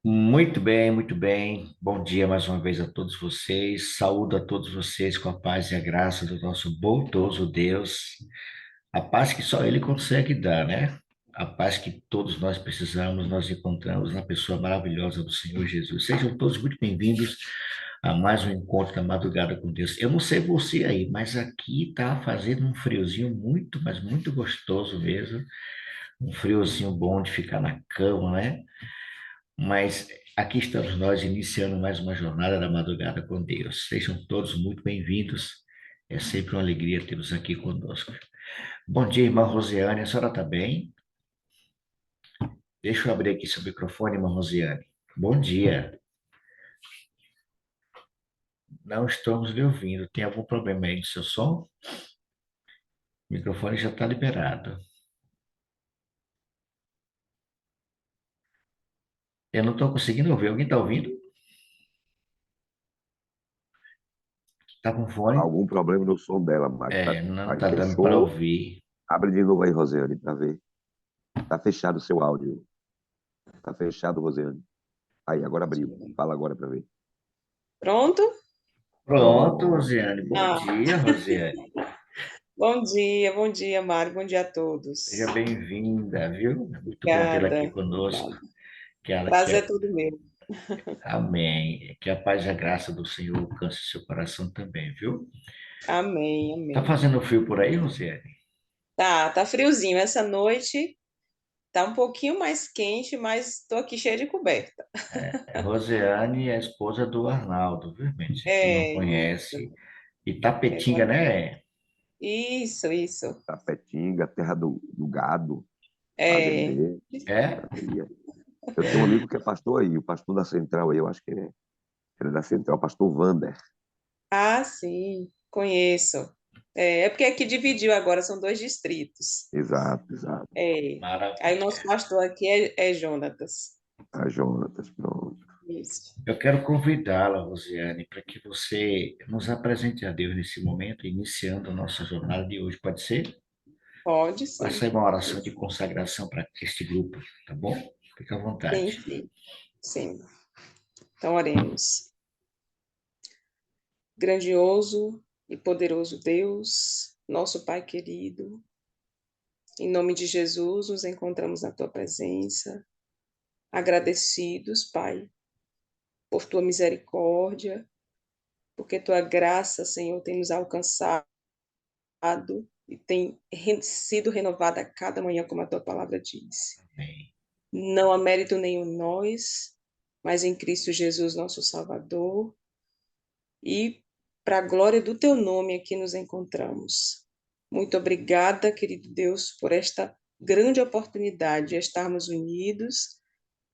Muito bem, muito bem. Bom dia mais uma vez a todos vocês. Saúdo a todos vocês com a paz e a graça do nosso bondoso Deus. A paz que só Ele consegue dar, né? A paz que todos nós precisamos, nós encontramos na pessoa maravilhosa do Senhor Jesus. Sejam todos muito bem-vindos a mais um encontro da madrugada com Deus. Eu não sei você aí, mas aqui tá fazendo um friozinho muito, mas muito gostoso mesmo. Um friozinho bom de ficar na cama, né? Mas aqui estamos nós iniciando mais uma jornada da madrugada com Deus. Sejam todos muito bem-vindos. É sempre uma alegria tê-los aqui conosco. Bom dia, irmã Rosiane. A senhora está bem? Deixa eu abrir aqui seu microfone, irmã Rosiane. Bom dia. Não estamos lhe ouvindo. Tem algum problema aí no seu som? O microfone já está liberado. Eu não estou conseguindo ouvir. Alguém está ouvindo? Está com fone? Algum problema no som dela, Mário. Tá, Não aí está dando para fechou. ouvir. Abre de novo aí, Rosiane, para ver. Tá fechado o seu áudio. Tá fechado, Rosiane. Aí, agora abriu. Fala agora para ver. Pronto? Pronto, Pronto. Rosiane. Bom Ah, dia, Rosiane. bom dia, Mário, bom dia a Seja todos. bem-vinda, viu? Muito bom tê-la aqui Obrigada, conosco. obrigada. Que Prazer é todo meu. amém. Que a paz e a graça do Senhor alcance seu coração também, viu? Amém, Tá amém. fazendo frio por aí, Rosiane? Tá friozinho. Essa noite tá um pouquinho mais quente, mas tô aqui cheia de coberta. Rosiane é a esposa do Arnaldo, viu, gente? Quem não É, conhece. é Itapetinga, verdade. né? Isso. Tapetinga, terra do gado, É. ADB. É? Aí, eu tenho um amigo que é pastor aí, o pastor da Central aí, eu acho que ele é da Central, o pastor Vander. Ah, sim, conheço. É porque aqui dividiu agora, são dois distritos. Exato, exato. É. Aí o nosso Maravilha. pastor aqui é Jonatas. A Jonatas, pronto. Isso. Eu quero convidá-la, Rosiane, para que você nos apresente a Deus nesse momento, iniciando a nossa jornada de hoje. Pode ser? Pode Vai sim. sair uma oração de consagração para este grupo, tá bom? Fica à Sim, vontade. sim, sim. Então, oremos. Grandioso e poderoso Deus, nosso Pai querido, em nome de Jesus, nos encontramos na tua presença, agradecidos, Pai, por tua misericórdia, porque tua graça, Senhor, tem nos alcançado e tem sido renovada a cada manhã, como a tua palavra diz. Amém. Não há mérito nenhum em nós, mas em Cristo Jesus, nosso Salvador, e para a glória do teu nome aqui nos encontramos. Muito obrigada, querido Deus, por esta grande oportunidade de estarmos unidos,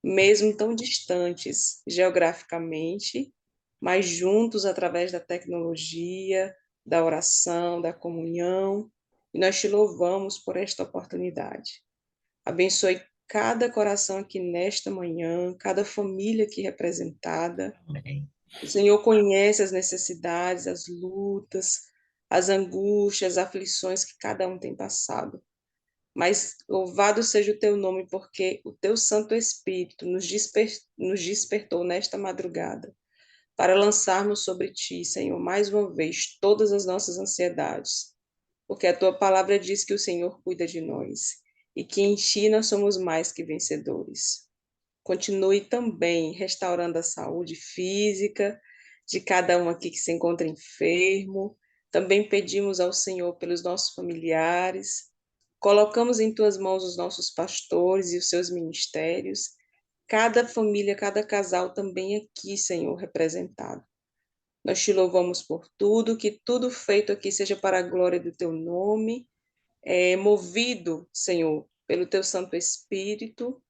mesmo tão distantes geograficamente, mas juntos através da tecnologia, da oração, da comunhão, e nós te louvamos por esta oportunidade. Abençoe cada coração aqui nesta manhã, cada família aqui representada. Amém. O Senhor conhece as necessidades, as lutas, as angústias, as aflições que cada um tem passado. Mas louvado seja o teu nome, porque o teu Santo Espírito nos despertou nesta madrugada para lançarmos sobre ti, Senhor, mais uma vez, todas as nossas ansiedades. Porque a tua palavra diz que o Senhor cuida de nós e que em ti nós somos mais que vencedores. Continue também restaurando a saúde física de cada um aqui que se encontra enfermo. Também pedimos ao Senhor pelos nossos familiares. Colocamos em tuas mãos os nossos pastores e os seus ministérios. Cada família, cada casal também aqui, Senhor, representado. Nós te louvamos por tudo, que tudo feito aqui seja para a glória do teu nome, movido, Senhor, pelo teu Santo Espírito,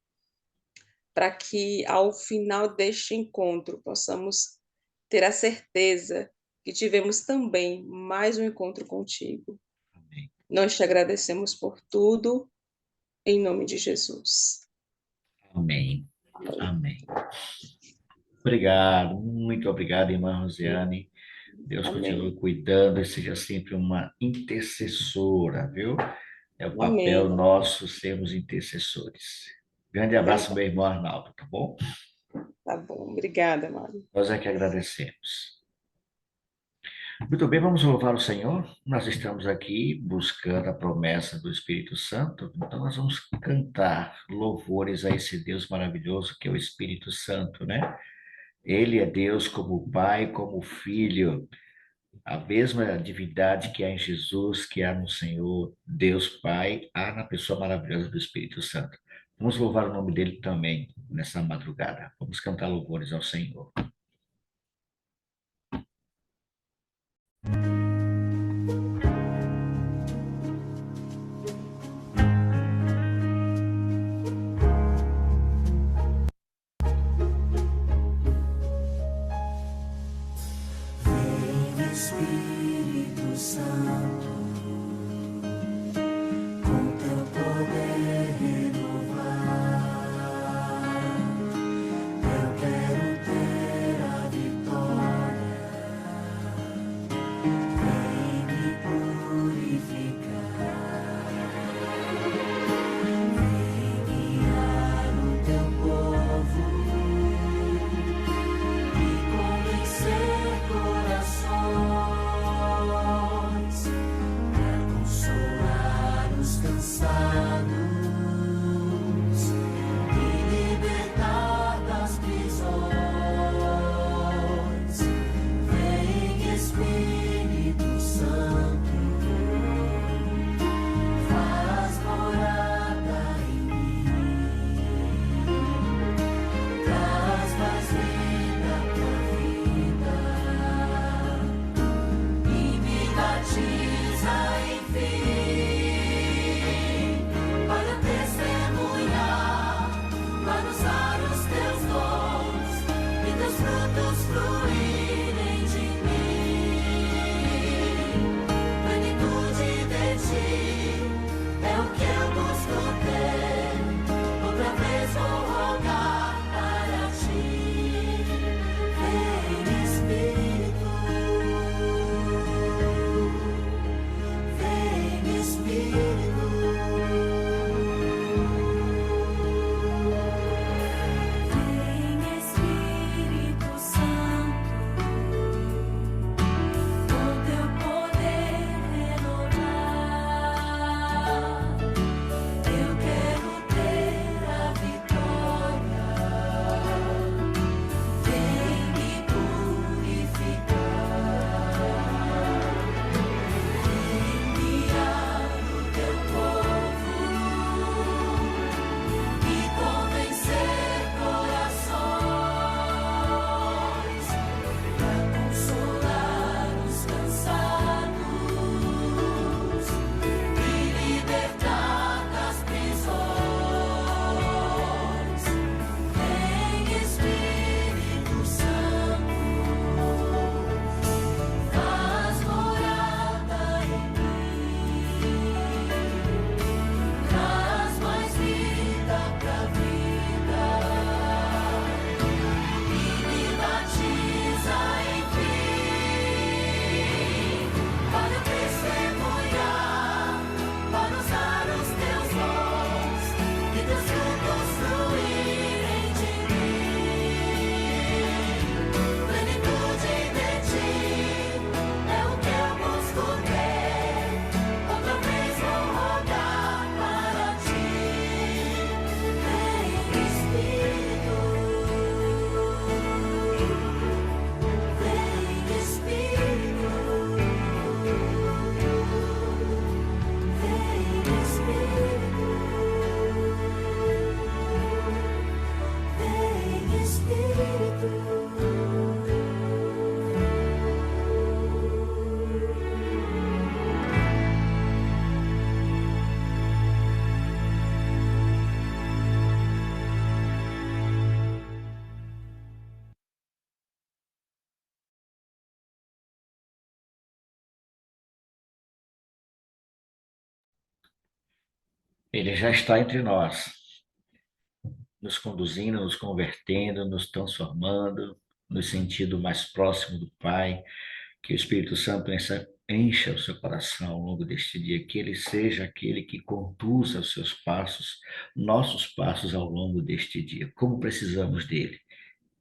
para que ao final deste encontro possamos ter a certeza que tivemos também mais um encontro contigo. Amém. Nós te agradecemos por tudo, em nome de Jesus. Amém. Amém. Amém. Obrigado, muito obrigado, irmã Rosiane. Deus Amém. continue cuidando e seja sempre uma intercessora, viu? É o papel Amém. nosso sermos intercessores. Grande abraço, meu Verdade. irmão Arnaldo, tá bom? Tá bom, obrigada, Mário. Nós é que agradecemos. Muito bem, vamos louvar o Senhor. Nós estamos aqui buscando a promessa do Espírito Santo, então nós vamos cantar louvores a esse Deus maravilhoso que é o Espírito Santo, né? Ele é Deus como Pai, como Filho, a mesma divindade que há em Jesus, que há no Senhor, Deus Pai, há na pessoa maravilhosa do Espírito Santo. Vamos louvar o nome dele também nessa madrugada. Vamos cantar louvores ao Senhor. Vem Espírito Santo, com teu poder renovar. Eu quero ter a vitória. Vem me purificar. Vem guiar o teu povo e convencer corações, para consolar os cansados e libertar das prisões. Vem Espírito Santo, faz morada em mim, traz mais vida pra vida e me batiza, enfim, para testemunhar, para usar os teus dons e teus frutos fluírem de mim. Plenitude de ti é o que eu busco ter. Outra vez vou rogar para ti. Vem Espírito, vem Espírito, vem Espírito Santo, com teu poder renovar. Eu quero ter a vitória. Vem me purificar. Vem guiar o teu povo e convencer corações, para consolar os cansados e libertar das prisões. Vem Espírito Santo, faz morada em mim, traz mais vida pra vida e me batiza, enfim, para testemunhar, para usar os teus dons e teus frutos fluírem de mim. Plenitude de ti é o que eu busco ter. Outra vez vou rogar para ti. Vem Espírito, vem Espírito, vem Espírito, vem Espírito. Ele já está entre nós, nos conduzindo, nos convertendo, nos transformando, nos sentindo mais próximo do Pai. Que o Espírito Santo encha o seu coração ao longo deste dia, que ele seja aquele que conduza os seus passos, nossos passos ao longo deste dia. Como precisamos dele.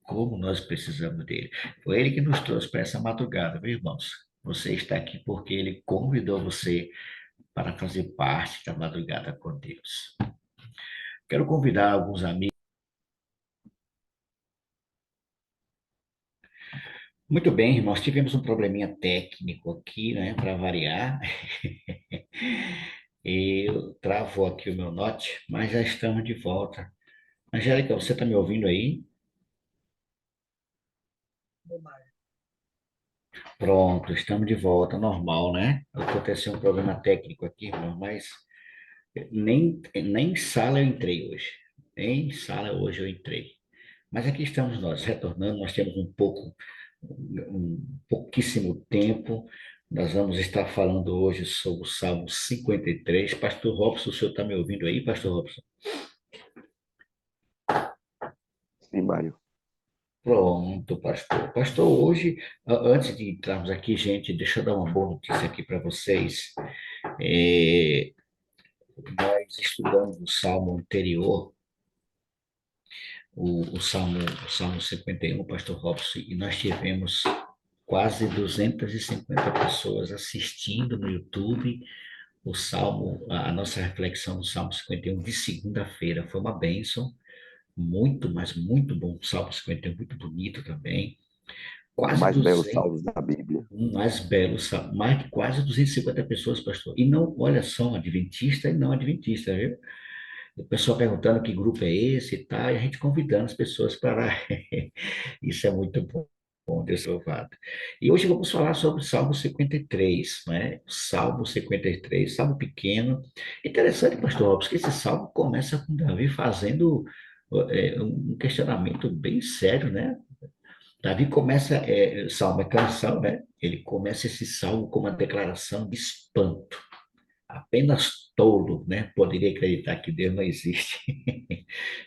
Como nós precisamos dele. Foi ele que nos trouxe para essa madrugada, meus irmãos. Você está aqui porque ele convidou você para fazer parte da madrugada com Deus. Quero convidar alguns amigos. Muito bem, irmãos, tivemos um probleminha técnico aqui, né, para variar. Eu travou aqui o meu note, mas já estamos de volta. Angélica, você está me ouvindo aí? Pronto, estamos de volta, normal, né? Aconteceu um problema técnico aqui, irmão, mas nem em sala eu entrei hoje. Nem em sala hoje eu entrei. Mas aqui estamos nós, retornando, nós temos um pouquíssimo tempo. Nós vamos estar falando hoje sobre o Salmo 53. Pastor Robson, o senhor está me ouvindo aí, Pastor Robson? Sim, Mário. Pronto, pastor. Pastor, hoje, antes de entrarmos aqui, gente, deixa eu dar uma boa notícia aqui para vocês. É, nós estudamos o Salmo anterior, o Salmo 51, Pastor Robson, e nós tivemos quase 250 pessoas assistindo no YouTube o Salmo, a nossa reflexão do Salmo 51 de segunda-feira. Foi uma bênção, muito, mas muito bom. O Salmo 51, muito bonito também. O Quase mais belo 200, salmo da Bíblia. um mais belo, mais de quase 250 pessoas, pastor. E não, olha só, um adventista e não adventista, viu? O pessoal perguntando que grupo é esse e tal, e a gente convidando as pessoas para. Isso é muito bom. Bom, Deus louvado. E hoje vamos falar sobre o Salmo 53, né? Salmo 53, salmo pequeno. Interessante, pastor Robson, que esse salmo começa com Davi fazendo um questionamento bem sério, né? Davi começa, salmo é canção, né? Ele começa esse salmo com uma declaração de espanto. Apenas tolo, né? Poderia acreditar que Deus não existe.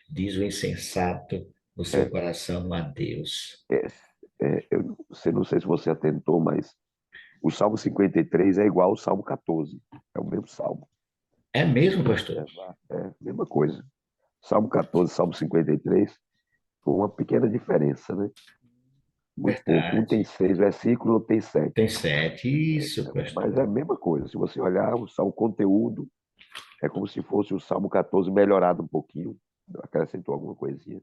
Diz o insensato no seu É, coração, não há Deus. é, não sei se você atentou, mas o Salmo 53 é igual ao Salmo 14. É o mesmo salmo. É Se mesmo, você pastor? observar, é a mesma coisa. Salmo 14, Salmo 53, com uma pequena diferença, né? Muito pouco. Um tem Verdade. 6 versículos, outro tem 7. Tem sete, isso, Mas é pastor. a mesma coisa. Se você olhar o conteúdo, é como se fosse o Salmo 14 melhorado um pouquinho. Acrescentou alguma coisinha.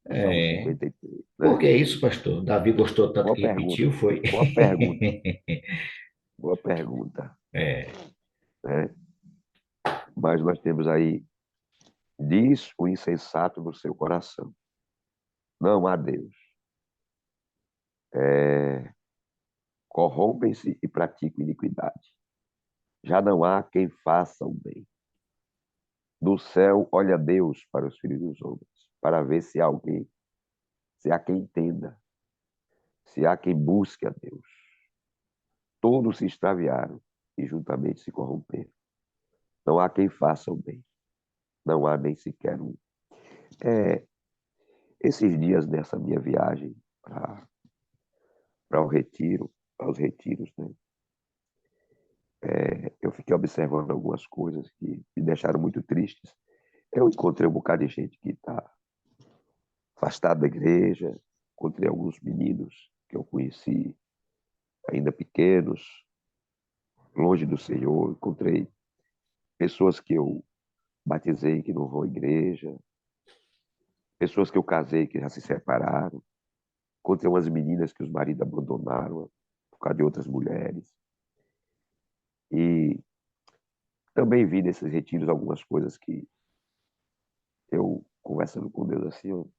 O Salmo É. 53, Por né? que isso, pastor? Davi gostou tanto Boa que pergunta. repetiu, foi? Boa pergunta. Boa pergunta. É, Né? Mas nós temos aí, diz o insensato no seu coração, não há Deus. Corrompem-se e praticam iniquidade. Já não há quem faça o bem. Do céu olha Deus para os filhos dos homens, para ver se há quem entenda, se há quem busque a Deus. Todos se extraviaram e juntamente se corromperam. Não há quem faça o bem. Não há nem sequer um. É, esses dias nessa minha viagem para o retiro, para os retiros, né? Eu fiquei observando algumas coisas que me deixaram muito tristes. Eu encontrei um bocado de gente que está afastada da igreja, encontrei alguns meninos que eu conheci ainda pequenos, longe do Senhor, encontrei pessoas que eu batizei que não vão à igreja, pessoas que eu casei que já se separaram, encontrei umas meninas que os maridos abandonaram por causa de outras mulheres. E também vi nesses retiros algumas coisas que eu, conversando com Deus assim, eu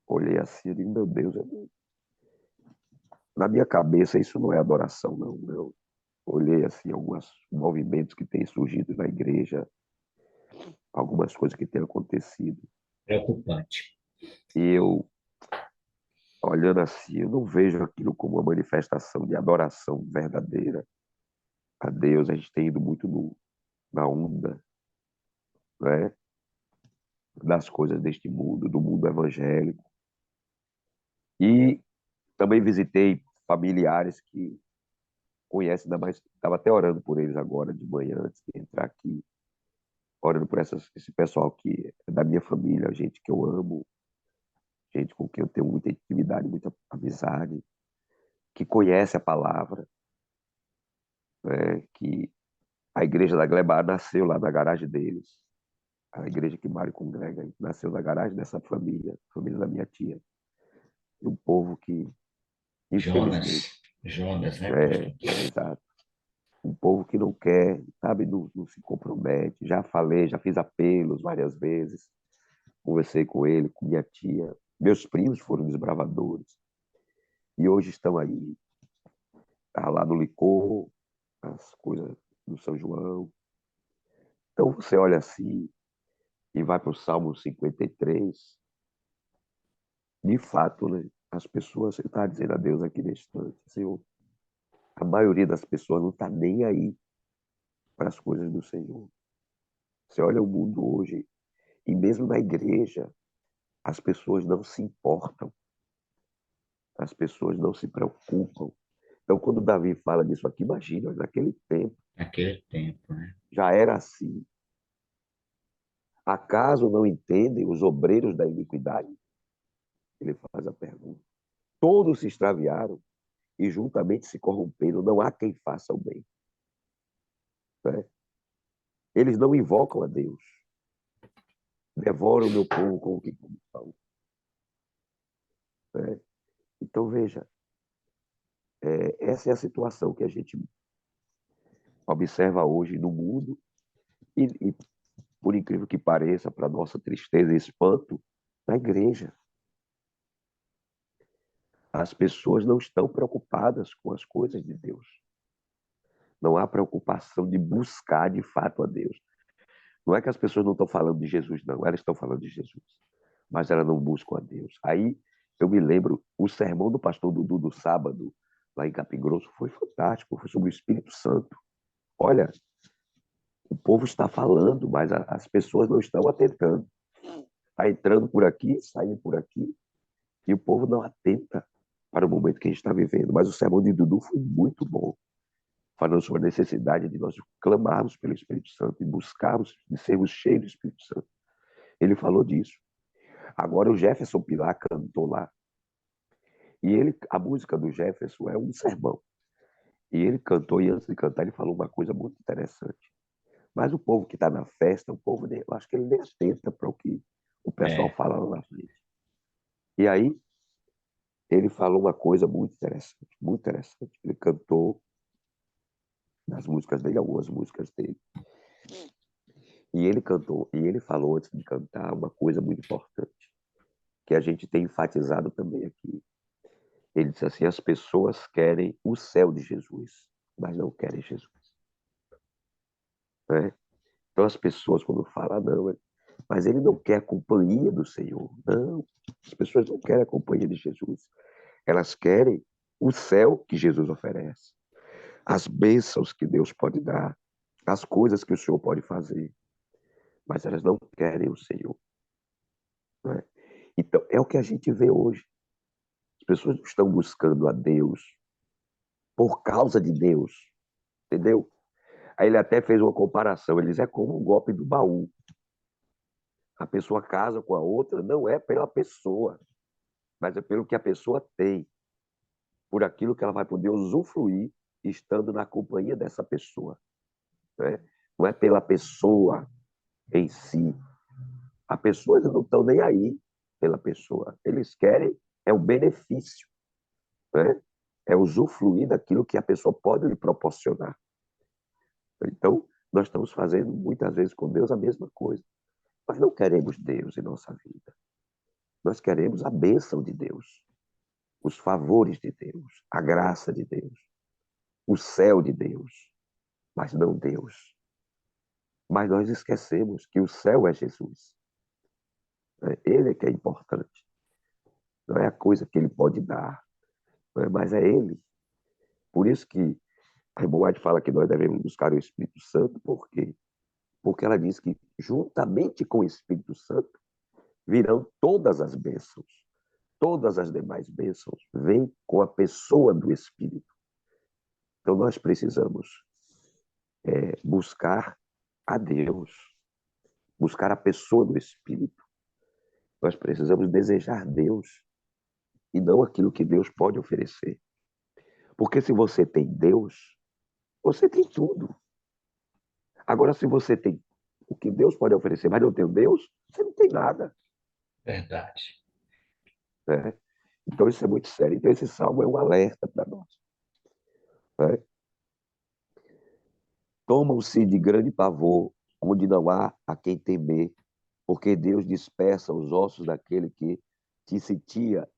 olhei assim e digo, meu Deus, na minha cabeça isso não é adoração, não. Eu olhei assim alguns movimentos que têm surgido na igreja, algumas coisas que têm acontecido. preocupante. E eu, olhando assim, eu não vejo aquilo como uma manifestação de adoração verdadeira a Deus. A gente tem ido muito na onda, né, das coisas deste mundo, do mundo evangélico. E também visitei familiares que conhecem, ainda mais, estava até orando por eles agora de manhã, antes de entrar aqui, orando por esse pessoal que é da minha família, gente que eu amo, gente com quem eu tenho muita intimidade, muita amizade, que conhece a palavra, né? Que a igreja da Gleba nasceu lá na garagem deles. A igreja que Mário congrega nasceu na garagem dessa família, família da minha tia. E um povo que, infelizmente, Jonas, né, é, pastor? exato. Um povo que não quer, sabe, não se compromete. Já falei, já fiz apelos várias vezes. Conversei com ele, com minha tia. Meus primos foram desbravadores. E hoje estão aí, tá lá no licor, as coisas do São João. Então você olha assim e vai para o Salmo 53. De fato, né, as pessoas, você está dizendo a Deus aqui nesse instante, Senhor, a maioria das pessoas não está nem aí para as coisas do Senhor. Você olha o mundo hoje, e mesmo na igreja, as pessoas não se importam, as pessoas não se preocupam. Então, quando Davi fala disso aqui, imagina, naquele tempo Naquele tempo, né? já era assim. Acaso não entendem os obreiros da iniquidade? Ele faz a pergunta. Todos se extraviaram e juntamente se corromperam, não há quem faça o bem. Né? Eles não invocam a Deus, devoram o meu povo com o que come. Né? Então, veja, essa é a situação que a gente observa hoje no mundo e por incrível que pareça, para nossa tristeza e espanto, na igreja. As pessoas não estão preocupadas com as coisas de Deus. Não há preocupação de buscar de fato a Deus. Não é que as pessoas não estão falando de Jesus, não. Elas estão falando de Jesus. Mas elas não buscam a Deus. Aí eu me lembro, o sermão do pastor Dudu do sábado, lá em Capim Grosso, foi fantástico. Foi sobre o Espírito Santo. Olha, o povo está falando, mas as pessoas não estão atentando. Está entrando por aqui, saindo por aqui, e o povo não atenta para o momento que a gente está vivendo. Mas o sermão de Dudu foi muito bom, falando sobre a necessidade de nós clamarmos pelo Espírito Santo e buscarmos de sermos cheios do Espírito Santo. Ele falou disso. Agora o Jefferson Pilar cantou lá. E a música do Jefferson é um sermão. E ele cantou, e antes de cantar, ele falou uma coisa muito interessante. Mas o povo que está na festa, eu acho que ele nem atenta para o que o pessoal É, fala lá na frente. E aí, ele falou uma coisa muito interessante, muito interessante. Ele cantou nas músicas dele, algumas músicas dele. E ele cantou, e ele falou antes de cantar uma coisa muito importante, que a gente tem enfatizado também aqui. Ele disse assim: as pessoas querem o céu de Jesus, mas não querem Jesus. Né? Então as pessoas, quando falam, não, mas ele não quer a companhia do Senhor. Não, as pessoas não querem a companhia de Jesus. Elas querem o céu que Jesus oferece, as bênçãos que Deus pode dar, as coisas que o Senhor pode fazer, mas elas não querem o Senhor. Né? Então, é o que a gente vê hoje. As pessoas não estão buscando a Deus por causa de Deus, entendeu? Aí ele até fez uma comparação, ele diz, é como um golpe do baú. A pessoa casa com a outra, não é pela pessoa, mas é pelo que a pessoa tem, por aquilo que ela vai poder usufruir estando na companhia dessa pessoa. Né? Não é pela pessoa em si. As pessoas não estão nem aí pela pessoa. Eles querem o benefício, né? É usufruir daquilo que a pessoa pode lhe proporcionar. Então, nós estamos fazendo muitas vezes com Deus a mesma coisa. Nós não queremos Deus em nossa vida. Nós queremos a bênção de Deus, os favores de Deus, a graça de Deus, o céu de Deus, mas não Deus. Mas nós esquecemos que o céu é Jesus. Ele é que é importante. Não é a coisa que ele pode dar, mas é ele. Por isso que a irmã White fala que nós devemos buscar o Espírito Santo, por quê? Porque ela diz que juntamente com o Espírito Santo virão todas as bênçãos. Todas as demais bênçãos vêm com a pessoa do Espírito. Então nós precisamos buscar a Deus, buscar a pessoa do Espírito. Nós precisamos desejar Deus e não aquilo que Deus pode oferecer. Porque se você tem Deus, você tem tudo. Agora, se você tem o que Deus pode oferecer, mas não tem o Deus, você não tem nada. Verdade. Né? Então, isso é muito sério. Então, esse salmo é um alerta para nós. Né? Tomam-se de grande pavor, onde não há a quem temer, porque Deus dispersa os ossos daquele que te sentia.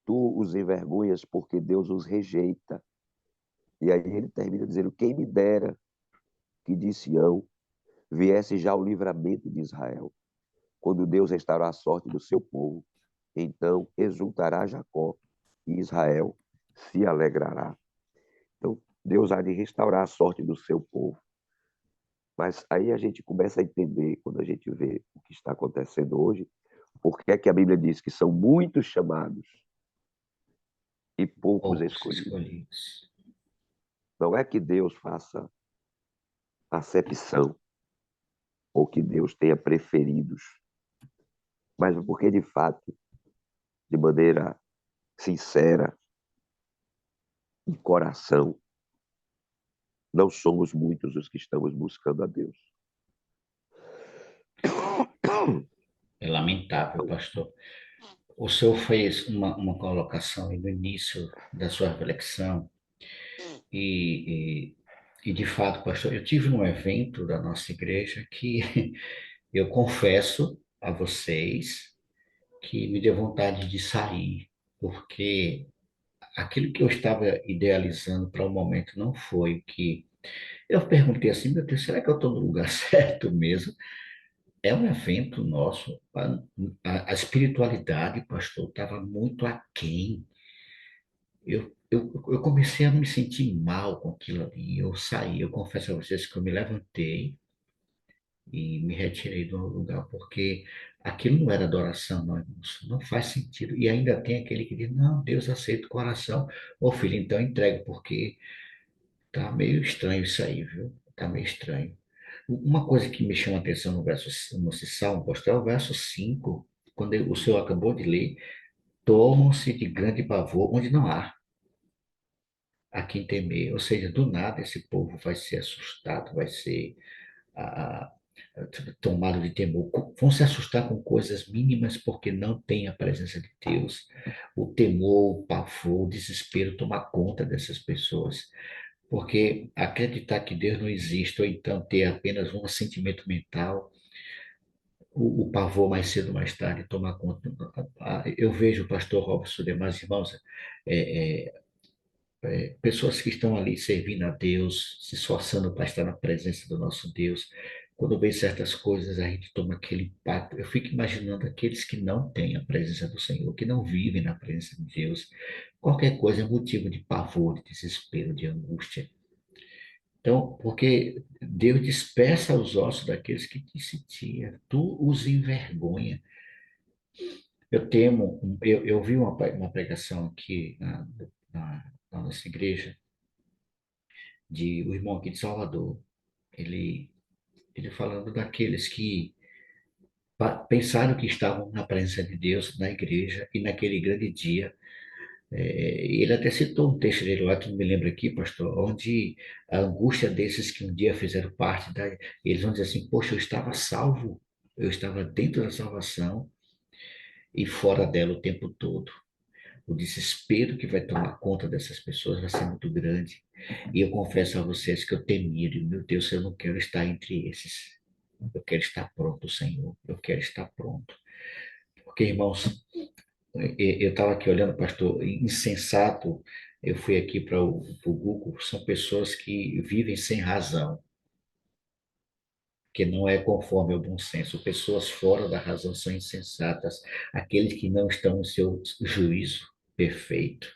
Tu os envergonhas, porque Deus os rejeita. E aí ele termina dizendo: quem me dera que de Sião viesse já o livramento de Israel, quando Deus restaurar a sorte do seu povo. Então exultará Jacó e Israel se alegrará. Então, Deus há de restaurar a sorte do seu povo. Mas aí a gente começa a entender, quando a gente vê o que está acontecendo hoje, por que é que a Bíblia diz que são muitos chamados e poucos Poucos escolhidos. escolhidos. Não é que Deus faça acepção ou que Deus tenha preferidos, mas porque, de fato, de maneira sincera, em coração, não somos muitos os que estamos buscando a Deus. É lamentável, pastor. O senhor fez uma colocação aí no início da sua reflexão e, de fato, pastor, eu tive um evento da nossa igreja que eu confesso a vocês que me deu vontade de sair, porque aquilo que eu estava idealizando para o momento não foi o que. Eu perguntei assim, meu Deus, será que eu estou no lugar certo mesmo? É um evento nosso, a espiritualidade, pastor, estava muito aquém. Eu comecei a me sentir mal com aquilo ali. Eu saí, eu confesso a vocês que eu me levantei e me retirei do lugar, porque aquilo não era adoração, não, irmãos. Não faz sentido. E ainda tem aquele que diz, não, Deus aceita o coração. Ô filho, então entregue, porque tá meio estranho isso aí, viu? Tá meio estranho. Uma coisa que me chama a atenção nesse salmo, pastor, é o verso 5, quando o senhor acabou de ler, tomam-se de grande pavor, onde não há a quem temer. Ou seja, do nada esse povo vai ser assustado, vai ser ah, tomado de temor. Vão se assustar com coisas mínimas porque não tem a presença de Deus. O temor, o pavor, o desespero toma conta dessas pessoas. Porque acreditar que Deus não existe, ou então ter apenas um sentimento mental, o pavor mais cedo ou mais tarde tomar conta. Eu vejo o pastor Robson e demais irmãos, é, é, pessoas que estão ali servindo a Deus, se esforçando para estar na presença do nosso Deus. Quando vê certas coisas, a gente toma aquele impacto. Eu fico imaginando aqueles que não têm a presença do Senhor, que não vivem na presença de Deus. Qualquer coisa é motivo de pavor, de desespero, de angústia. Então, porque Deus dispersa os ossos daqueles que te sentia, tu os envergonha. Eu temo, eu vi uma pregação aqui na nossa igreja, de o irmão aqui de Salvador, ele, ele falando daqueles que pensaram que estavam na presença de Deus na igreja e naquele grande dia. Ele até citou um texto dele lá, que não me lembro aqui, pastor, onde a angústia desses que um dia fizeram parte da. Eles vão dizer assim: poxa, eu estava salvo, eu estava dentro da salvação e fora dela o tempo todo. O desespero que vai tomar conta dessas pessoas vai ser muito grande. E eu confesso a vocês que eu temia, digo, meu Deus, eu não quero estar entre esses. Eu quero estar pronto, Senhor. Eu quero estar pronto. Porque, irmãos, eu estava aqui olhando, pastor, insensato. Eu fui aqui para o Google. São pessoas que vivem sem razão, que não é conforme ao bom senso. Pessoas fora da razão são insensatas. Aqueles que não estão no seu juízo perfeito.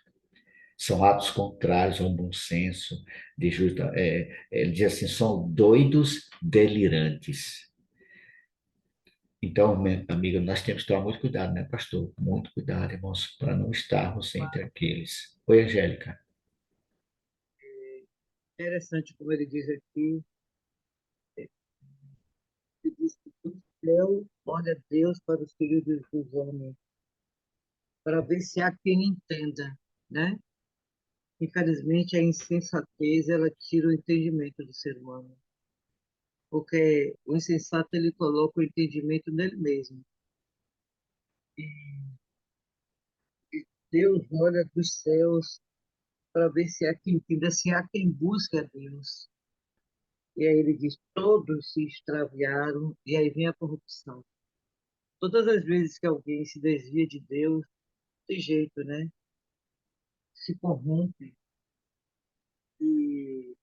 São atos contrários ao bom senso, de justa, ele diz assim, são doidos delirantes. Então, minha amiga, nós temos que tomar muito cuidado, né, pastor? Muito cuidado, irmãos, para não estarmos entre aqueles. Oi, Angélica. Interessante como ele diz aqui, ele diz que céu olha Deus para os filhos dos homens, para ver se há quem entenda, né? Infelizmente, a insensatez, ela tira o entendimento do ser humano, porque o insensato, ele coloca o entendimento nele mesmo. E Deus olha dos céus para ver se há quem entenda, se há quem busque a Deus. E aí ele diz, todos se extraviaram, e aí vem a corrupção. Todas as vezes que alguém se desvia de Deus, tem jeito, né? Se corrompe. E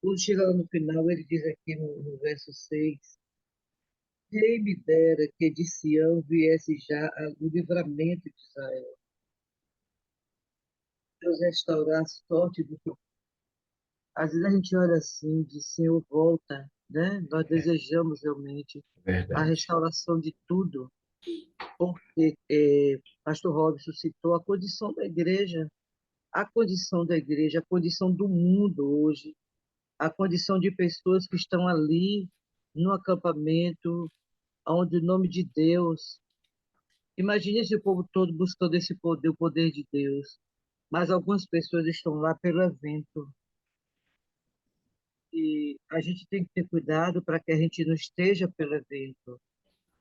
quando chega lá no final, ele diz aqui no verso 6, quem me dera que de Sião viesse já o livramento de Israel. Deus restaurar a sorte do seu. Às vezes a gente olha assim, diz, Senhor, volta, né? Nós desejamos realmente a Verdade. restauração de tudo, porque Pastor Robson citou a condição da igreja, a condição da igreja, a condição do mundo hoje, a condição de pessoas que estão ali no acampamento, onde o nome de Deus. Imagine esse povo todo buscando esse poder, o poder de Deus. Mas algumas pessoas estão lá pelo evento. E a gente tem que ter cuidado para que a gente não esteja pelo evento.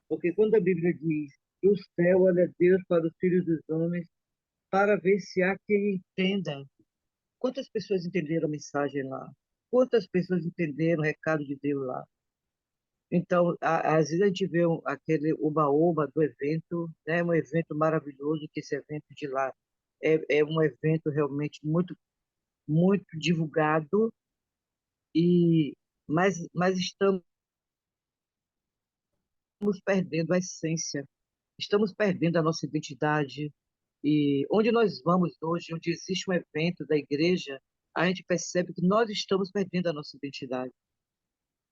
Porque quando a Bíblia diz, do céu olha Deus para os filhos dos homens, para ver se há quem entenda. Quantas pessoas entenderam a mensagem lá? Quantas pessoas entenderam o recado de Deus lá? Então, às vezes a gente vê aquele oba-oba do evento, né? Um evento maravilhoso, que esse evento de lá é um evento realmente muito, muito divulgado, mas estamos perdendo a essência, estamos perdendo a nossa identidade. E onde nós vamos hoje, onde existe um evento da igreja, a gente percebe que nós estamos perdendo a nossa identidade.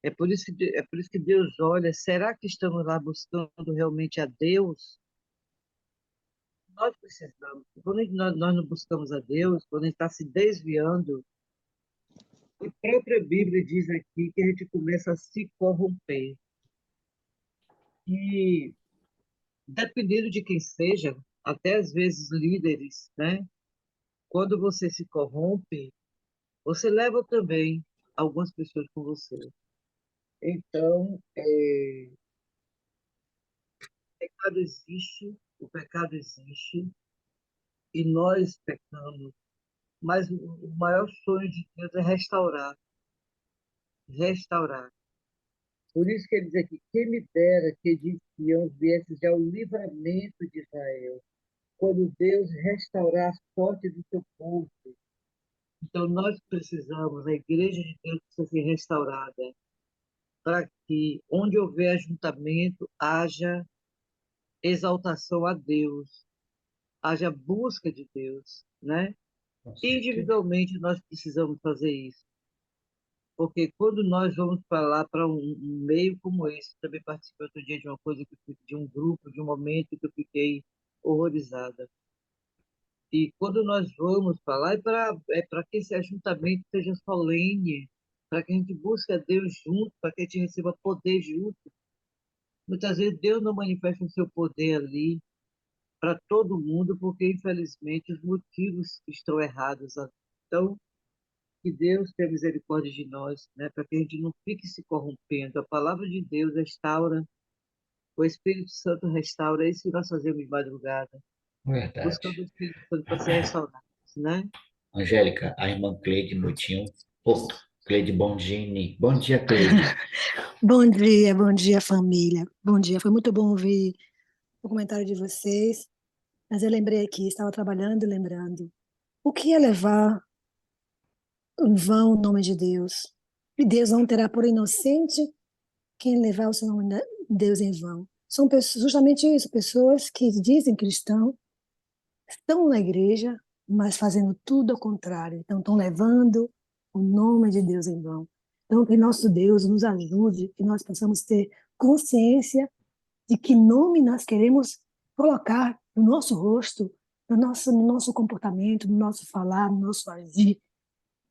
É por isso que Deus olha, será que estamos lá buscando realmente a Deus? Nós precisamos. Quando nós não buscamos a Deus, quando a gente está se desviando, a própria Bíblia diz aqui que a gente começa a se corromper. E dependendo de quem seja, até às vezes líderes, né? Quando você se corrompe, você leva também algumas pessoas com você. Então, o pecado existe, e nós pecamos, mas o maior sonho de Deus é restaurar, restaurar. Por isso que ele diz aqui, quem me dera que de Sião viesse já o livramento de Israel, quando Deus restaurar a sorte do seu povo. Então nós precisamos, a igreja de Deus precisa ser restaurada, para que onde houver ajuntamento, haja exaltação a Deus, haja busca de Deus, né? Com certeza. Individualmente nós precisamos fazer isso. Porque quando nós vamos para lá, para um meio como esse, também participei outro dia de uma coisa, de um grupo, de um momento que eu fiquei horrorizada. E quando nós vamos para lá, é para que esse ajuntamento seja solene, para que a gente busque a Deus junto, para que a gente receba poder junto. Muitas vezes Deus não manifesta o seu poder ali para todo mundo, porque infelizmente os motivos estão errados. Então, que Deus tenha misericórdia de nós, né? Para que a gente não fique se corrompendo. A palavra de Deus restaura, o Espírito Santo restaura, é isso que nós fazemos de madrugada, buscando o Verdade. Espírito Santo para ser restaurado, né? Angélica, a irmã Cleide Nutinho. Oh, Cleide Bondini. Bom dia, Cleide. Bom dia, família. Bom dia. Foi muito bom ouvir o comentário de vocês, mas eu lembrei aqui, estava trabalhando e lembrando. O que é levar em vão o nome de Deus? E Deus não terá por inocente quem levar o seu nome de Deus em vão. São pessoas, justamente isso, pessoas que dizem cristão, estão na igreja, mas fazendo tudo ao contrário. Então, estão levando o nome de Deus em vão. Então, que nosso Deus nos ajude, que nós possamos ter consciência de que nome nós queremos colocar no nosso rosto, no nosso comportamento, no nosso falar, no nosso agir.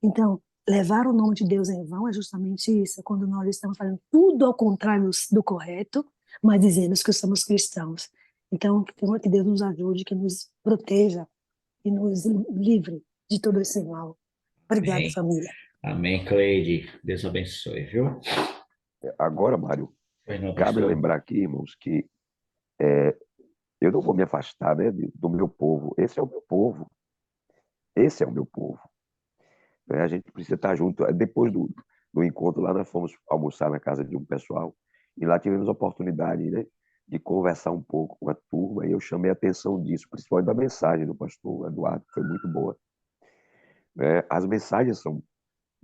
Então, levar o nome de Deus em vão é justamente isso, quando nós estamos fazendo tudo ao contrário do correto, mas dizemos que somos cristãos. Então, que Deus nos ajude, que nos proteja e nos livre de todo esse mal. Obrigada, Amém. família. Amém, Cleide. Deus abençoe, viu? Agora, Mário, Pois não, cabe pastor. lembrar aqui, irmãos, que eu não vou me afastar, né, do meu povo. Esse é o meu povo. Esse é o meu povo. Né? A gente precisa estar junto. Depois do encontro lá, nós fomos almoçar na casa de um pessoal e lá tivemos a oportunidade, né, de conversar um pouco com a turma e eu chamei a atenção disso, principalmente da mensagem do pastor Eduardo, que foi muito boa. Né? As mensagens são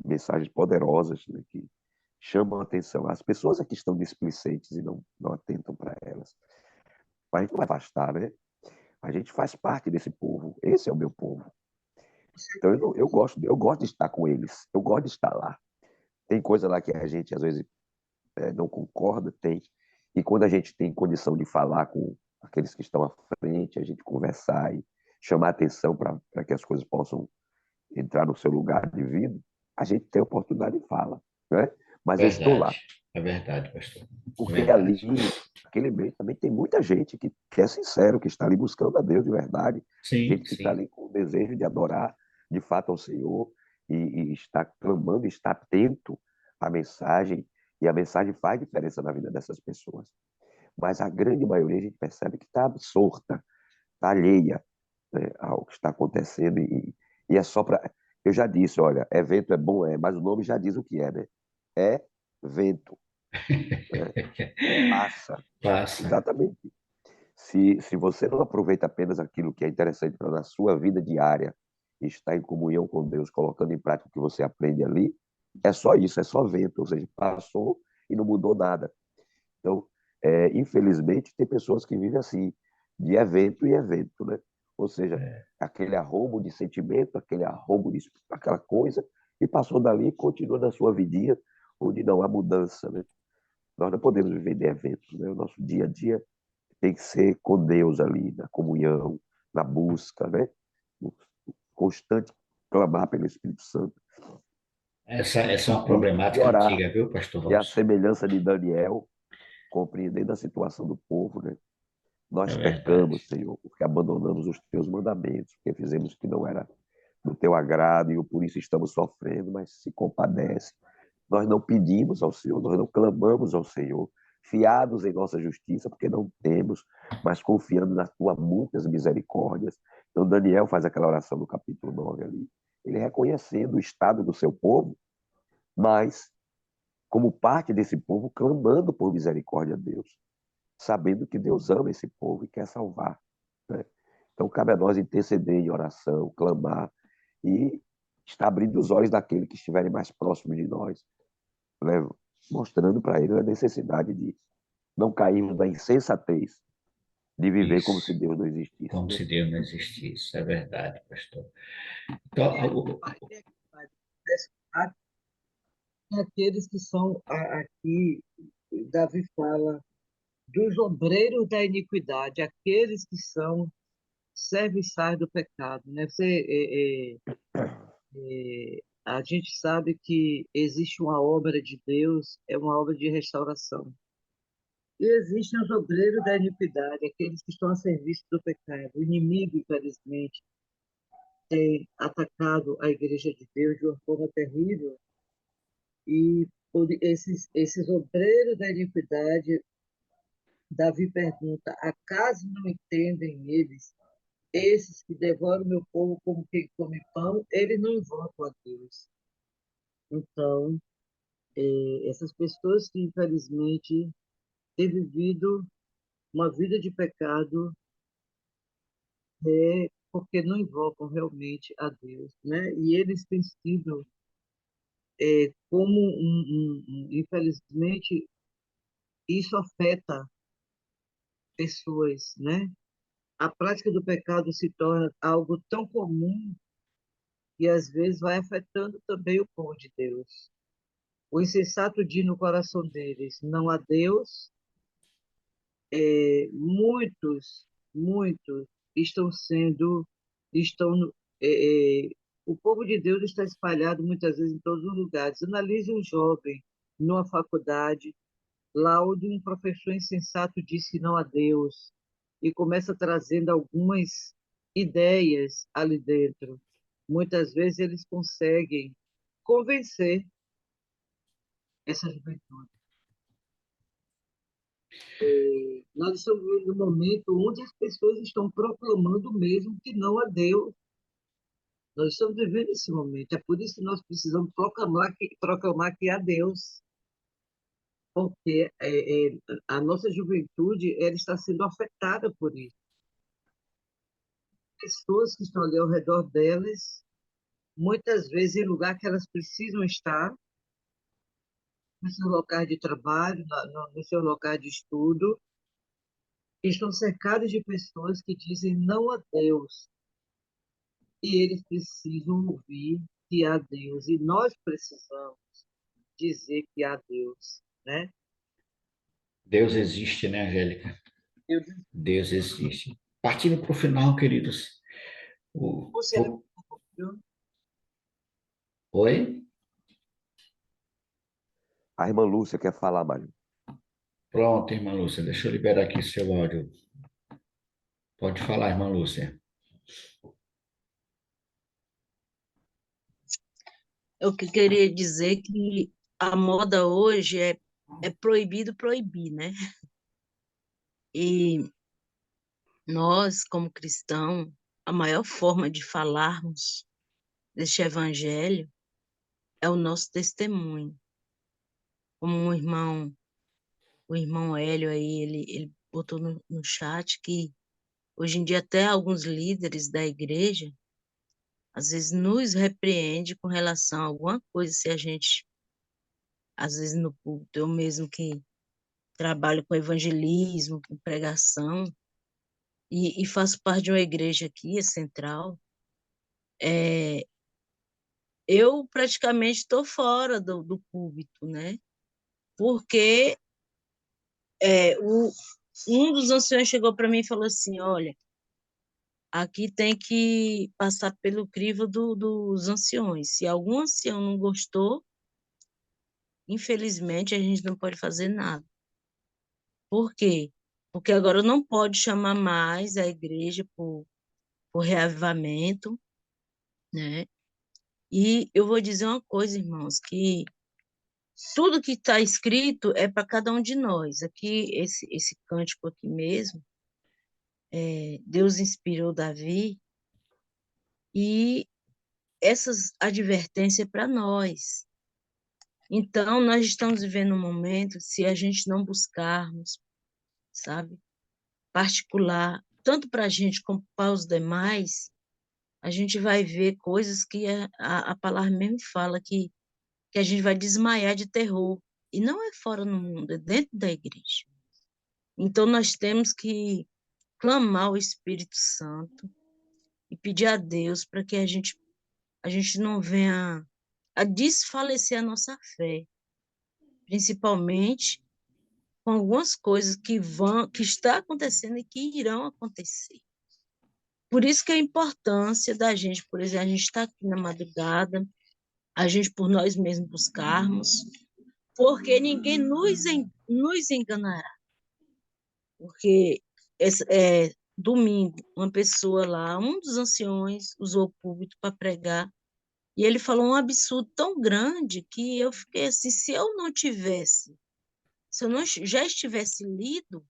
mensagens poderosas, né, que chamam a atenção. As pessoas aqui estão displicentes e não atentam para elas. Mas a gente não vai afastar, né? A gente faz parte desse povo. Esse é o meu povo. Então eu gosto de estar com eles. Eu gosto de estar lá. Tem coisa lá que a gente às vezes não concorda, tem. E quando a gente tem condição de falar com aqueles que estão à frente, a gente conversar e chamar atenção para que as coisas possam entrar no seu lugar devido, a gente tem oportunidade e fala, né? Mas eu estou lá, É verdade, pastor. É porque ali, verdade. naquele meio, também tem muita gente que é sincero, que está ali buscando a Deus de verdade, Sim, gente que está sim. ali com o desejo de adorar de fato ao Senhor e está clamando, está atento à mensagem, e a mensagem faz diferença na vida dessas pessoas. Mas a grande maioria a gente percebe que está absorta, está alheia, né, ao que está acontecendo e é só para. Eu já disse, olha, evento é bom, mas o nome já diz o que é, né? É vento, né? Passa. Passa. Exatamente. Se você não aproveita apenas aquilo que é interessante para na sua vida diária, estar em comunhão com Deus, colocando em prática o que você aprende ali, é só isso, é só vento, ou seja, passou e não mudou nada. Então, infelizmente, tem pessoas que vivem assim, de evento em evento, né? Ou seja, É, aquele arrobo de sentimento, aquele arrobo de aquela coisa, e passou dali e continua na sua vidinha, onde não há mudança, né? Nós não podemos viver de eventos, né? O nosso dia a dia tem que ser com Deus ali, na comunhão, na busca, né? No constante clamar pelo Espírito Santo essa é uma e problemática orar. antiga, viu, pastor E a Robson? semelhança de Daniel, compreendendo a situação do povo, né? É Nós verdade. pecamos, Senhor, porque abandonamos os teus mandamentos, porque fizemos o que não era do teu agrado e por isso estamos sofrendo, mas se compadece. Nós não pedimos ao Senhor, nós não clamamos ao Senhor, fiados em nossa justiça, porque não temos, mas confiando nas tuas muitas misericórdias. Então, Daniel faz aquela oração no capítulo 9 ali, ele reconhecendo o estado do seu povo, mas, como parte desse povo, clamando por misericórdia a Deus, sabendo que Deus ama esse povo e quer salvar. Né? Então, cabe a nós interceder em oração, clamar e estar abrindo os olhos daqueles que estiverem mais próximos de nós, né? Mostrando para eles a necessidade de não cairmos na insensatez de viver como se Isso. Deus não existisse. Como Né? se Deus não existisse. É verdade, pastor. Então, Aqueles que são aqui, Davi fala, dos obreiros da iniquidade, aqueles que são serviçais do pecado, né? A gente sabe que existe uma obra de Deus, é uma obra de restauração. E existem os obreiros da iniquidade, aqueles que estão a serviço do pecado. O inimigo, infelizmente, tem atacado a igreja de Deus de uma forma terrível. E por esses obreiros da iniquidade, Davi pergunta: acaso não entendem eles, esses que devoram meu povo como quem come pão, eles não invocam a Deus. Então, essas pessoas que infelizmente têm vivido uma vida de pecado porque não invocam realmente a Deus, né? E eles têm sido como infelizmente isso afeta pessoas, né? A prática do pecado se torna algo tão comum que às vezes vai afetando também o povo de Deus. O insensato diz no coração deles: não há Deus. Muitos estão sendo, estão, é, é, o povo de Deus está espalhado muitas vezes em todos os lugares. Analise um jovem numa faculdade, Laudo, um professor insensato disse não a Deus e começa trazendo algumas ideias ali dentro. Muitas vezes eles conseguem convencer essa juventude. Nós estamos vivendo um momento onde as pessoas estão proclamando mesmo que não a Deus. Nós estamos vivendo esse momento. É por isso que nós precisamos proclamar que há Deus. Porque a nossa juventude ela está sendo afetada por isso. Pessoas que estão ali ao redor delas, muitas vezes em lugar que elas precisam estar, no seu local de trabalho, no seu local de estudo, estão cercadas de pessoas que dizem não a Deus. E eles precisam ouvir que há Deus. E nós precisamos dizer que há Deus, né? Deus existe, né, Angélica? Eu Deus existe. Partindo para o final, queridos. O, você o- viu? Oi? A irmã Lúcia quer falar, Mário. Pronto, irmã Lúcia. Deixa eu liberar aqui seu áudio. Pode falar, irmã Lúcia. Eu que queria dizer que a moda hoje é proibido proibir, né? E nós, como cristãos, a maior forma de falarmos deste evangelho é o nosso testemunho. Como o irmão Hélio aí, ele botou no chat que hoje em dia até alguns líderes da igreja às vezes nos repreende com relação a alguma coisa, se a gente, às vezes no púlpito, eu mesmo que trabalho com evangelismo, com pregação, e faço parte de uma igreja aqui, a Central, é, eu praticamente estou fora do púlpito, né? Porque um dos anciões chegou para mim e falou assim, olha, aqui tem que passar pelo crivo dos anciões. Se algum ancião não gostou, infelizmente a gente não pode fazer nada. Por quê? Porque agora não pode chamar mais a igreja por reavivamento, né? E eu vou dizer uma coisa, irmãos, que tudo que está escrito é para cada um de nós. Aqui, esse cântico aqui mesmo, Deus inspirou Davi, e essas advertências para nós. Então, nós estamos vivendo um momento, se a gente não buscarmos, sabe, particular, tanto para a gente como para os demais, a gente vai ver coisas que a palavra mesmo fala que a gente vai desmaiar de terror. E não é fora no mundo, é dentro da igreja. Então, nós temos que clamar o Espírito Santo e pedir a Deus para que a gente não venha a desfalecer a nossa fé, principalmente com algumas coisas que está acontecendo e que irão acontecer. Por isso que a importância da gente, por exemplo, a gente está aqui na madrugada, a gente por nós mesmos buscarmos, porque ninguém nos enganará. Porque domingo, uma pessoa lá, um dos anciões, usou o púlpito para pregar, e ele falou um absurdo tão grande que eu fiquei assim, se eu não já estivesse lido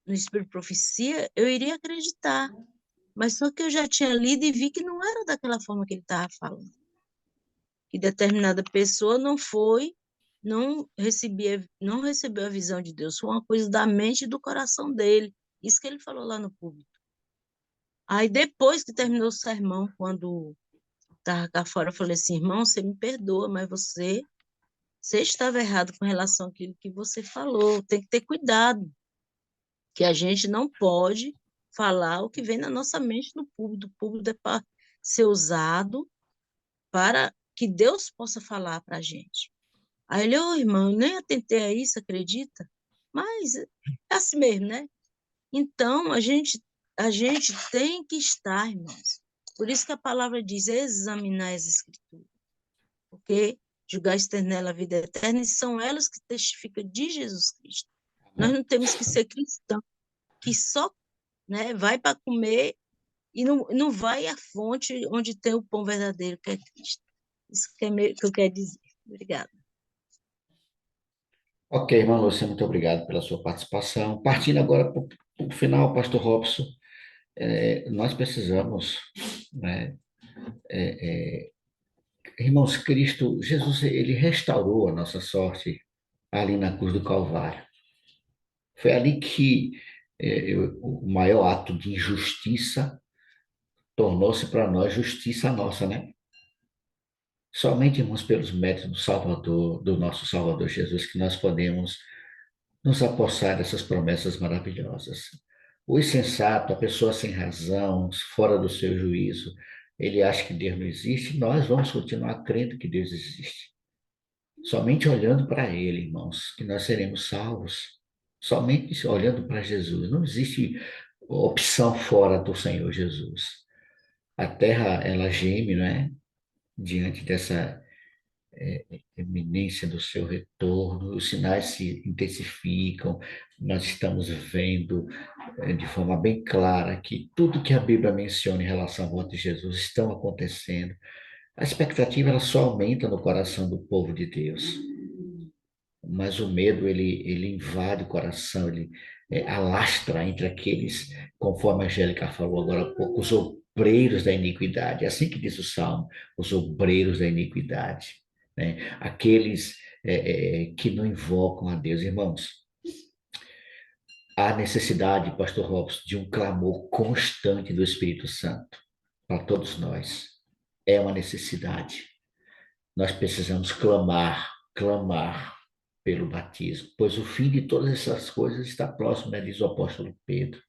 no Espírito de Profecia, eu iria acreditar. Mas só que eu já tinha lido e vi que não era daquela forma que ele estava falando. Que determinada pessoa não recebeu a visão de Deus, foi uma coisa da mente e do coração dele. Isso que ele falou lá no púlpito. Aí depois que terminou o sermão, quando estava cá fora, eu falei assim, irmão, você me perdoa, mas você estava errado com relação àquilo que você falou, tem que ter cuidado, que a gente não pode falar o que vem na nossa mente no púlpito. O púlpito é para ser usado para que Deus possa falar para a gente. Aí ele, irmão, eu nem atentei a isso, acredita? Mas é assim mesmo, né? Então, a gente tem que estar, irmãos. Por isso que a palavra diz examinar as escrituras. Porque julgaste nela a vida eterna, e são elas que testificam de Jesus Cristo. Nós não temos que ser cristãos que só, né, vai para comer e não vai à fonte onde tem o pão verdadeiro, que é Cristo. Isso que eu quero dizer. Obrigada. Ok, irmã Lúcia, muito obrigado pela sua participação. Partindo agora para o final, Pastor Robson, nós precisamos, né, irmãos, Cristo, Jesus, ele restaurou a nossa sorte ali na cruz do Calvário. Foi ali que o maior ato de injustiça tornou-se para nós justiça nossa, né? Somente, irmãos, pelos méritos do Salvador, do nosso Salvador Jesus, que nós podemos nos apossar dessas promessas maravilhosas. O insensato, a pessoa sem razão, fora do seu juízo, ele acha que Deus não existe, nós vamos continuar crendo que Deus existe. Somente olhando para Ele, irmãos, que nós seremos salvos. Somente olhando para Jesus. Não existe opção fora do Senhor Jesus. A terra, ela geme, não é? Diante dessa iminência do seu retorno, os sinais se intensificam, nós estamos vendo de forma bem clara que tudo que a Bíblia menciona em relação à volta de Jesus estão acontecendo. A expectativa ela só aumenta no coração do povo de Deus, mas o medo ele invade o coração, ele alastra entre aqueles, conforme a Angélica falou agora há pouco, os obreiros da iniquidade. É assim que diz o Salmo, os obreiros da iniquidade, né? Aqueles que não invocam a Deus, irmãos. Há necessidade, Pastor Robson, de um clamor constante do Espírito Santo para todos nós. É uma necessidade. Nós precisamos clamar pelo batismo, pois o fim de todas essas coisas está próximo, né, diz o apóstolo Pedro.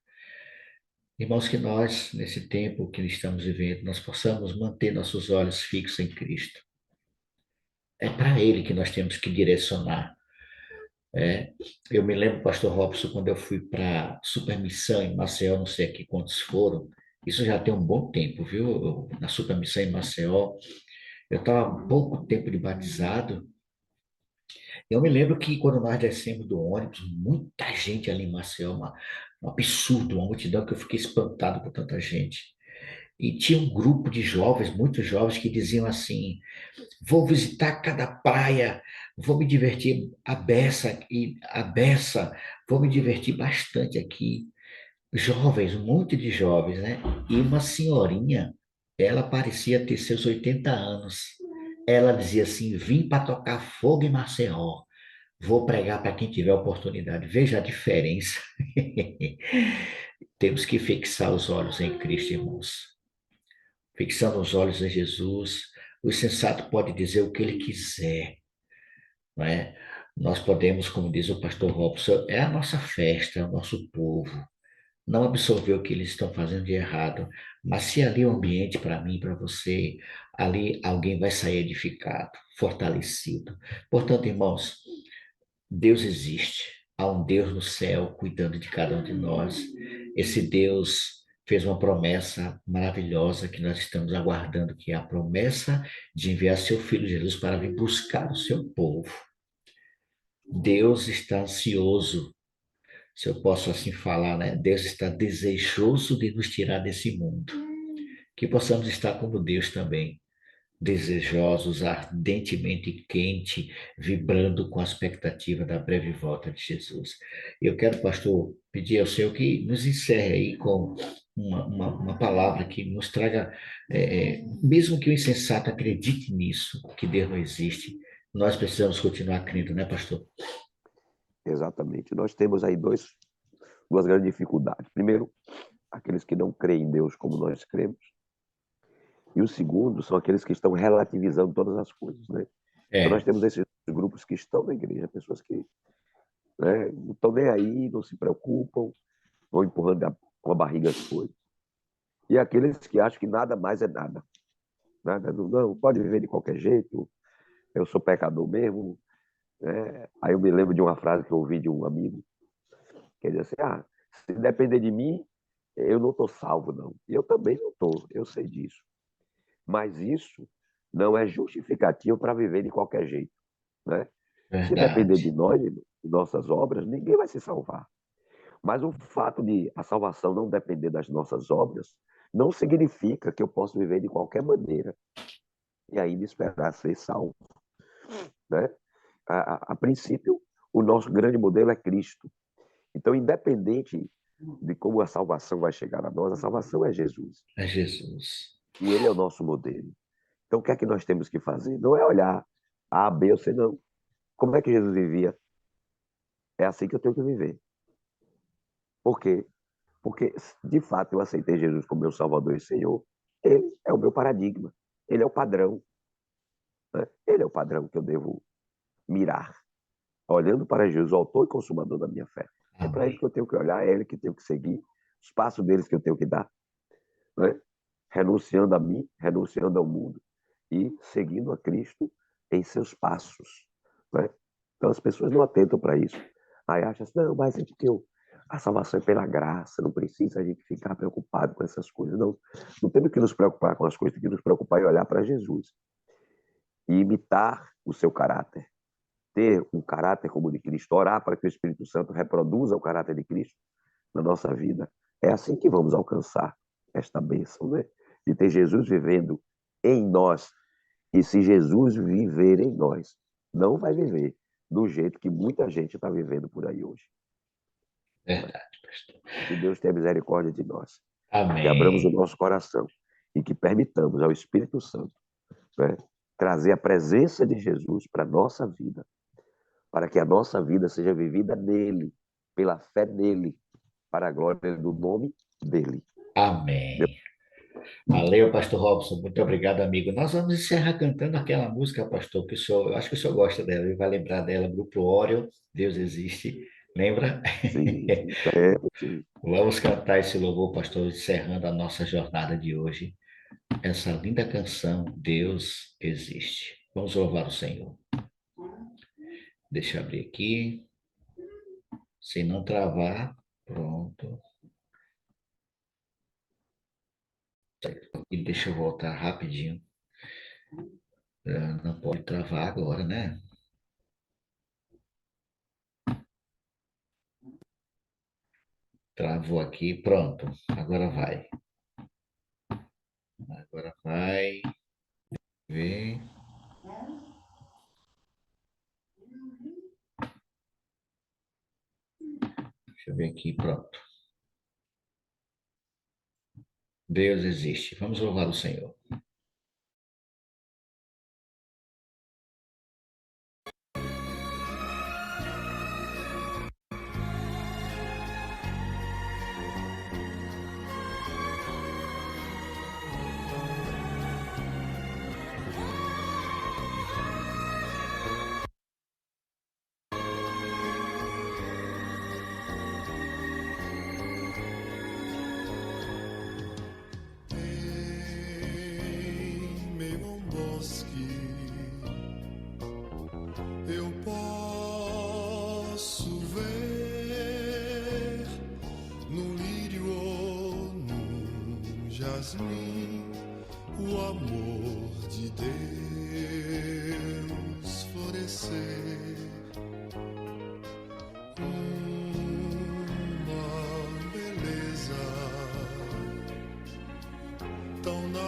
Irmãos, que nós, nesse tempo que estamos vivendo, nós possamos manter nossos olhos fixos em Cristo. É para Ele que nós temos que direcionar. Eu me lembro, Pastor Robson, quando eu fui para Supermissão em Maceió, não sei aqui quantos foram, isso já tem um bom tempo, viu? Na Supermissão em Maceió, eu estava há pouco tempo de batizado. Eu me lembro que quando nós descemos do ônibus, muita gente ali em Maceió, um absurdo, uma multidão que eu fiquei espantado por tanta gente. E tinha um grupo de jovens, muitos jovens, que diziam assim: vou visitar cada praia, vou me divertir a beça, vou me divertir bastante aqui. Jovens, um monte de jovens, né? E uma senhorinha, ela parecia ter seus 80 anos. Ela dizia assim: vim para tocar fogo em Maceió. Vou pregar para quem tiver oportunidade. Veja a diferença. Temos que fixar os olhos em Cristo, irmãos. Fixando os olhos em Jesus, o insensato pode dizer o que ele quiser, não é? Nós podemos, como diz o pastor Robson, é a nossa festa, é o nosso povo. Não absorver o que eles estão fazendo de errado, mas se ali é um ambiente para mim, para você, ali alguém vai sair edificado, fortalecido. Portanto, irmãos, Deus existe. Há um Deus no céu cuidando de cada um de nós. Esse Deus fez uma promessa maravilhosa que nós estamos aguardando, que é a promessa de enviar seu Filho Jesus para vir buscar o seu povo. Deus está ansioso, se eu posso assim falar, né? Deus está desejoso de nos tirar desse mundo. Que possamos estar como Deus também, desejosos, ardentemente quente, vibrando com a expectativa da breve volta de Jesus. Eu quero, pastor, pedir ao Senhor que nos encerre aí com uma palavra que nos traga, mesmo que o insensato acredite nisso, que Deus não existe, nós precisamos continuar crendo, né, pastor? Exatamente. Nós temos aí duas grandes dificuldades. Primeiro, aqueles que não creem em Deus como nós cremos. E o segundo são aqueles que estão relativizando todas as coisas, né? Então nós temos esses grupos que estão na igreja, pessoas que, né, não estão nem aí, não se preocupam, vão empurrando com a barriga as coisas. E aqueles que acham que nada mais é nada. Nada, não, pode viver de qualquer jeito, eu sou pecador mesmo. Né? Aí eu me lembro de uma frase que eu ouvi de um amigo, que ele disse assim: se depender de mim, eu não estou salvo, não. E eu também não estou, eu sei disso. Mas isso não é justificativo para viver de qualquer jeito, né? Se depender de Verdade. nós, de nossas obras, ninguém vai se salvar. Mas o fato de a salvação não depender das nossas obras não significa que eu posso viver de qualquer maneira e ainda esperar ser salvo, né? A princípio, o nosso grande modelo é Cristo. Então, independente de como a salvação vai chegar a nós, a salvação é Jesus. É Jesus. E ele é o nosso modelo. Então, o que é que nós temos que fazer? Não é olhar A, B ou C, não. Como é que Jesus vivia? É assim que eu tenho que viver. Por quê? Porque, de fato, eu aceitei Jesus como meu Salvador e Senhor. Ele é o meu paradigma. Ele é o padrão, né? Ele é o padrão que eu devo mirar. Olhando para Jesus, o autor e consumador da minha fé. É para ele Amém. que eu tenho que olhar, é ele que eu tenho que seguir, os passos deles que eu tenho que dar, né? Renunciando a mim, renunciando ao mundo e seguindo a Cristo em seus passos, né? Então as pessoas não atentam para isso. Aí acham assim, não, mas é porque a salvação é pela graça, não precisa a gente ficar preocupado com essas coisas. Não, não temos que nos preocupar com as coisas, temos que nos preocupar em olhar para Jesus e imitar o seu caráter. Ter um caráter como o de Cristo, orar para que o Espírito Santo reproduza o caráter de Cristo na nossa vida. É assim que vamos alcançar esta bênção, né? De ter Jesus vivendo em nós. E se Jesus viver em nós, não vai viver do jeito que muita gente está vivendo por aí hoje. Verdade, pastor. Que Deus tenha misericórdia de nós. Que abramos o Amém. nosso coração e que permitamos ao Espírito Santo, né, trazer a presença de Jesus para a nossa vida, para que a nossa vida seja vivida nele, pela fé nele, para a glória do nome dele. Amém. Valeu, pastor Robson. Muito obrigado, amigo. Nós vamos encerrar cantando aquela música, pastor, que o senhor, eu acho que o senhor gosta dela, e vai lembrar dela, Grupo Óreo, Deus Existe. Lembra? Sim, é, sim. Vamos cantar esse louvor, pastor, encerrando a nossa jornada de hoje. Essa linda canção, Deus Existe. Vamos louvar o Senhor. Deixa eu abrir aqui. Se não travar, pronto. E deixa eu voltar rapidinho. Não pode travar agora, né? Travou aqui, pronto. Agora vai. Agora vai. Ver. Deixa eu ver aqui, pronto. Deus existe. Vamos louvar o Senhor. Em meio a um bosque, eu posso ver no lírio ou no jasmim o amor de Deus florescer. Uma beleza tão natural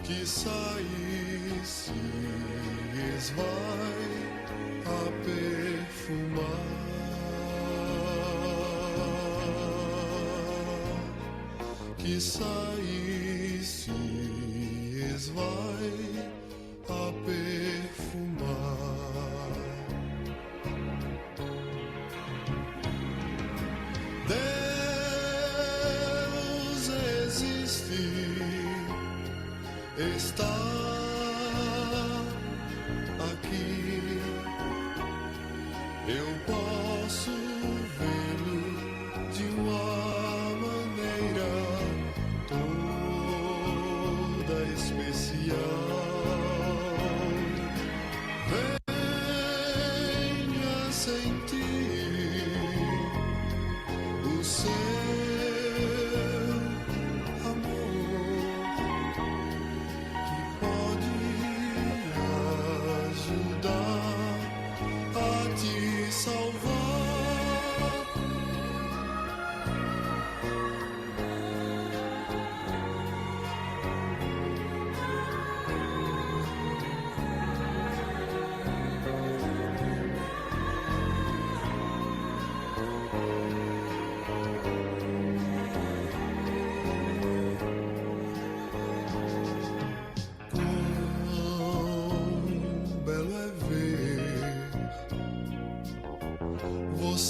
que sai e se esvai a perfumar, que sai e se esvai a perfumar. Deus existe, está aqui. Eu posso vê-lo de uma maneira toda especial.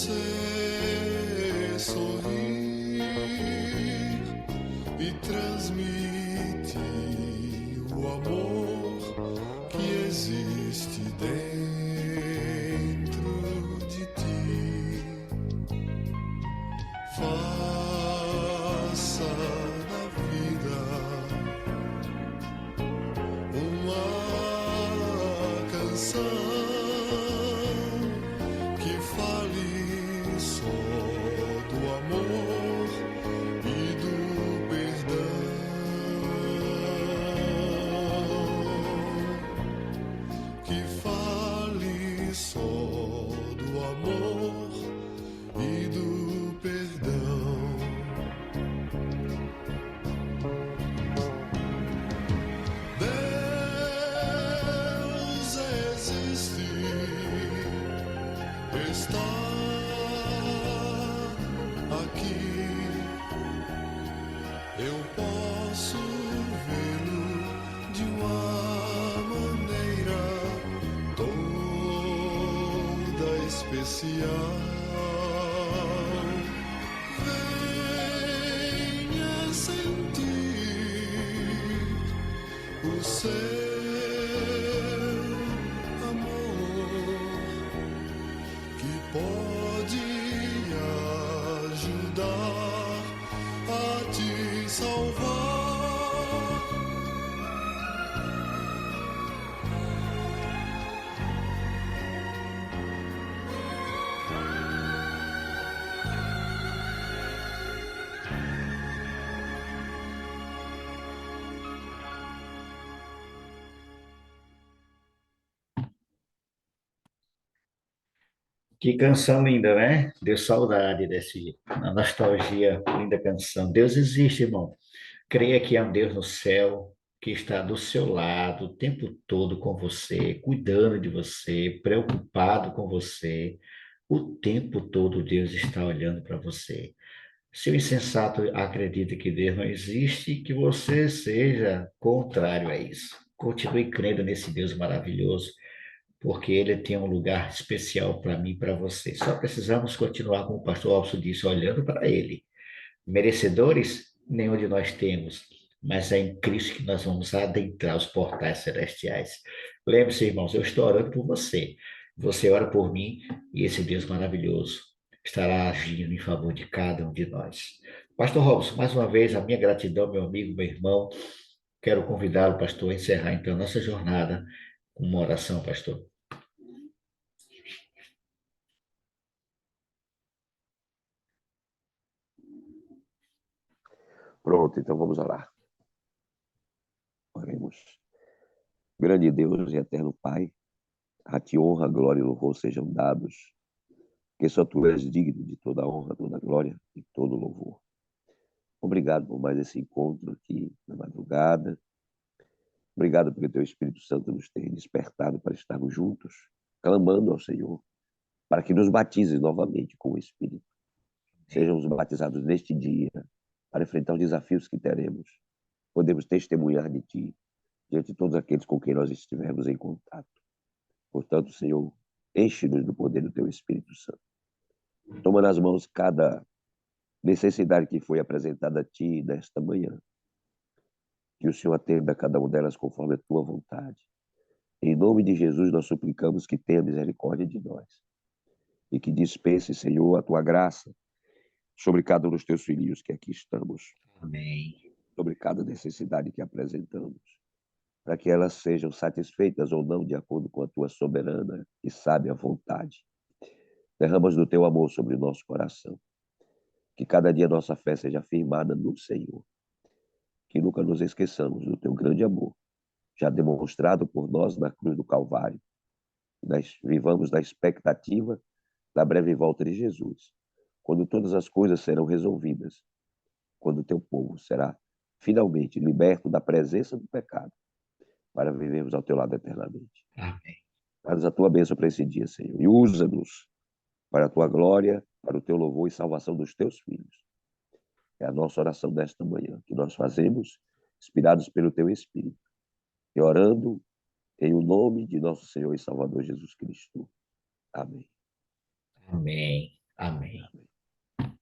você sorrir e transmite o amor que existe dentro de ti. Faça da vida uma canção que fale só do amor e do perdão, que fale só do amor e do perdão. Deus existe, está aqui. Eu posso vê-lo de uma maneira toda especial. Venha sentir o seu amor que pode ajudar a te salvar. Que canção linda, né? Deu saudade desse, uma nostalgia, linda canção. Deus existe, irmão. Creia que há um Deus no céu que está do seu lado o tempo todo com você, cuidando de você, preocupado com você. O tempo todo Deus está olhando para você. Se o insensato acredita que Deus não existe, que você seja contrário a isso. Continue crendo nesse Deus maravilhoso, porque ele tem um lugar especial para mim e para você. Só precisamos continuar, como o pastor Alcio disse, olhando para ele. Merecedores, nenhum de nós temos, mas é em Cristo que nós vamos adentrar os portais celestiais. Lembre-se, irmãos, eu estou orando por você. Você ora por mim e esse Deus maravilhoso estará agindo em favor de cada um de nós. Pastor Robson, mais uma vez, a minha gratidão, meu amigo, meu irmão. Quero convidá-lo, pastor, a encerrar então a nossa jornada com uma oração, pastor. Pronto, então vamos orar. Oremos. Grande Deus e eterno Pai, a ti honra, glória e louvor sejam dados, que só tu és digno de toda honra, toda glória e todo louvor. Obrigado por mais esse encontro aqui na madrugada. Obrigado porque teu Espírito Santo nos tem despertado para estarmos juntos, clamando ao Senhor, para que nos batize novamente com o Espírito. Sejamos batizados neste dia, para enfrentar os desafios que teremos. Podemos testemunhar de ti, diante de todos aqueles com quem nós estivermos em contato. Portanto, Senhor, enche-nos do poder do teu Espírito Santo. Toma nas mãos cada necessidade que foi apresentada a ti nesta manhã. Que o Senhor atenda a cada uma delas conforme a tua vontade. Em nome de Jesus, nós suplicamos que tenha misericórdia de nós. E que dispense, Senhor, a tua graça sobre cada um dos teus filhinhos que aqui estamos. Amém. Sobre cada necessidade que apresentamos. Para que elas sejam satisfeitas ou não de acordo com a tua soberana e sábia vontade. Derramas do teu amor sobre o nosso coração. Que cada dia nossa fé seja firmada no Senhor. Que nunca nos esqueçamos do teu grande amor, já demonstrado por nós na cruz do Calvário. Vivamos na expectativa da breve volta de Jesus, quando todas as coisas serão resolvidas, quando o teu povo será finalmente liberto da presença do pecado, para vivermos ao teu lado eternamente. Amém. Dá-nos a tua bênção para esse dia, Senhor, e usa-nos para a tua glória, para o teu louvor e salvação dos teus filhos. É a nossa oração desta manhã, que nós fazemos, inspirados pelo teu Espírito, e orando em o nome de nosso Senhor e Salvador Jesus Cristo. Amém. Amém. Amém.